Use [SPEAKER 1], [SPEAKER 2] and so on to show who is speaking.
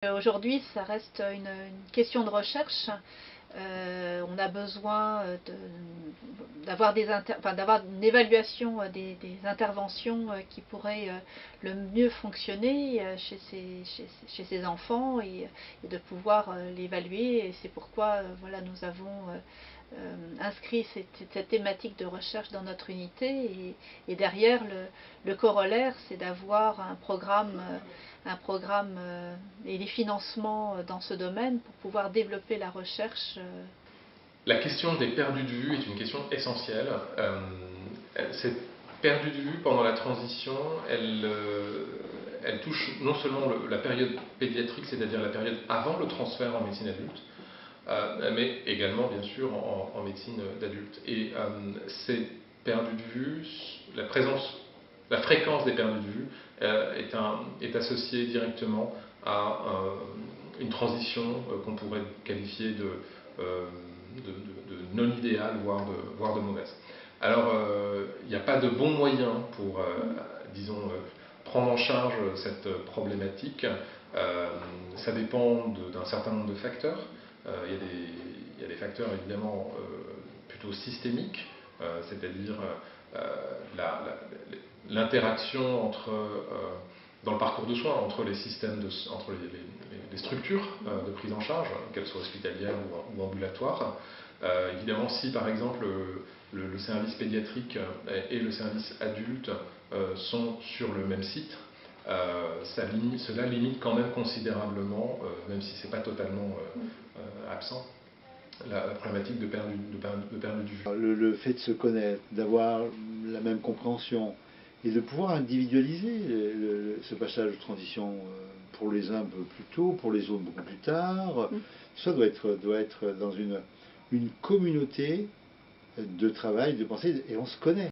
[SPEAKER 1] Aujourd'hui, ça reste une question de recherche. On a besoin d'avoir une évaluation des interventions qui pourraient le mieux fonctionner chez ces enfants et de pouvoir l'évaluer. Et c'est pourquoi voilà, nous avons inscrit cette thématique de recherche dans notre unité. Et derrière, le corollaire, c'est d'avoir un programme et des financements dans ce domaine pour pouvoir développer la recherche.
[SPEAKER 2] La question des perdus de vue est une question essentielle. Cette perdue de vue pendant la transition, elle touche non seulement la période pédiatrique, c'est-à-dire la période avant le transfert en médecine adulte, mais également bien sûr en médecine d'adulte. Et ces perdus de vue, la fréquence des perdus de vue est associée directement à une transition qu'on pourrait qualifier de non idéale, voire de mauvaise. Alors, il n'y a pas de bon moyen pour, disons, prendre en charge cette problématique. Ça dépend d'un certain nombre de facteurs. Il y a des facteurs évidemment plutôt systémiques, c'est-à-dire l'interaction dans le parcours de soins entre les systèmes, entre les structures de prise en charge, qu'elles soient hospitalières ou ambulatoires. Évidemment, si par exemple le service pédiatrique et le service adulte sont sur le même site, cela limite quand même considérablement, même si ce n'est pas totalement absent, la problématique de perdu de vue.
[SPEAKER 3] Le fait de se connaître, d'avoir la même compréhension et de pouvoir individualiser ce passage de transition pour les uns un peu plus tôt, pour les autres beaucoup plus tard, ça doit être dans une communauté de travail, de pensée, et on se connaît.